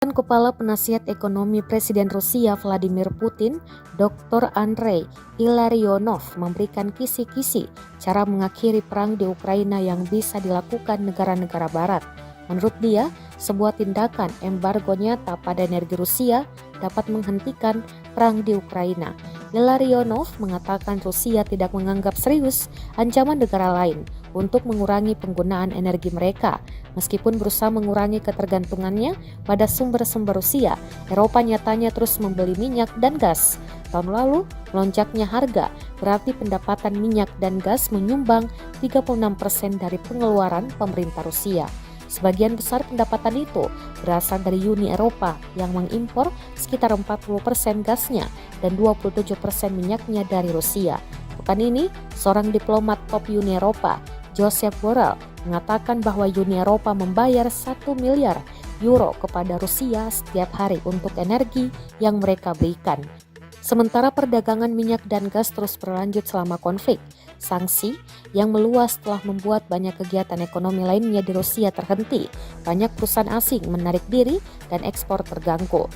Kepala Penasihat Ekonomi Presiden Rusia Vladimir Putin, Dr. Andrei Ilarionov, memberikan kisi-kisi cara mengakhiri perang di Ukraina yang bisa dilakukan negara-negara Barat. Menurut dia, sebuah tindakan embargo nyata pada energi Rusia dapat menghentikan perang di Ukraina. Ilarionov mengatakan Rusia tidak menganggap serius ancaman negara lain untuk mengurangi penggunaan energi mereka. Meskipun berusaha mengurangi ketergantungannya pada sumber-sumber Rusia, Eropa nyatanya terus membeli minyak dan gas. Tahun lalu, melonjaknya harga berarti pendapatan minyak dan gas menyumbang 36% dari pengeluaran pemerintah Rusia. Sebagian besar pendapatan itu berasal dari Uni Eropa yang mengimpor sekitar 40% gasnya dan 27% minyaknya dari Rusia. Pekan ini, seorang diplomat top Uni Eropa, Josep Borrell, mengatakan bahwa Uni Eropa membayar 1 miliar euro kepada Rusia setiap hari untuk energi yang mereka berikan. Sementara perdagangan minyak dan gas terus berlanjut selama konflik, sanksi yang meluas telah membuat banyak kegiatan ekonomi lainnya di Rusia terhenti. Banyak perusahaan asing menarik diri dan ekspor terganggu.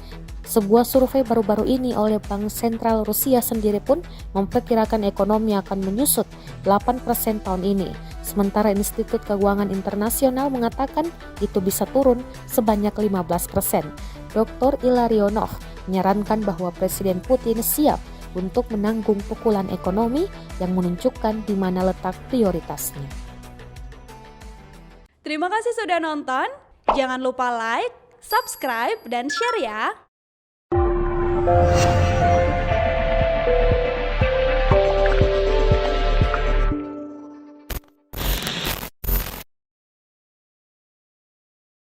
Sebuah survei baru-baru ini oleh Bank Sentral Rusia sendiri pun memperkirakan ekonomi akan menyusut 8% tahun ini. Sementara Institut Keuangan Internasional mengatakan itu bisa turun sebanyak 15%. Dr. Ilarionov menyarankan bahwa Presiden Putin siap untuk menanggung pukulan ekonomi yang menunjukkan di mana letak prioritasnya. Terima kasih sudah nonton. Jangan lupa like, subscribe, dan share ya.